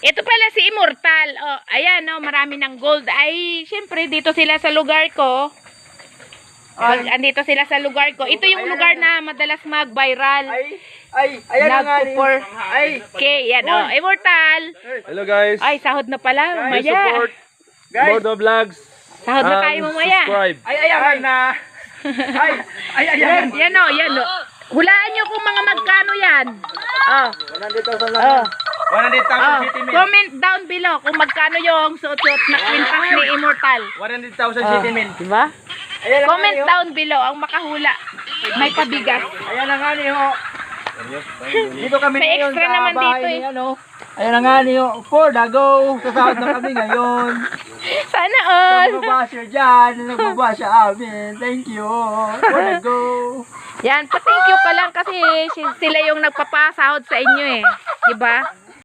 Ito pala si Immortal. Oh, ayan, no, marami ng gold. Ay, syempre, dito sila sa lugar ko. Pag andito sila sa lugar ko. Ito yung lugar na madalas mag-viral. Ayan na nga ni. Nagpo-4. Okay, yan, oh. Immortal. Hello guys. Ay, sahod na pala. Please Mamaya. support Guys. Mordo Vlogs. Sahod na tayo mamaya. Subscribe. Ayan na. Ayan. Yan, oh, yan, oh. Hulaan nyo kung mga magkano yan. Oh. 100,000 lang. Oh. 100,000 city min. Comment down below kung magkano yung suot-suot na kwintas ni Immortal. 100,000 Oh, city min. diba? Ayan na nga Comment ni, ho. down below ang makahula. May pabigas. Ayan na nga ni, ho. Dito kami May ngayon extra sa naman bahay dito, eh. ni, ano. Ayan na nga ni, ho. For Dago. Sasahod na kami ngayon. Sana all. Nagbabasher dyan. Nagbabasher amin. Thank you. For Dago. Yan, pa-thank you ka lang kasi sila yung nagpapasahod sa inyo eh. Diba?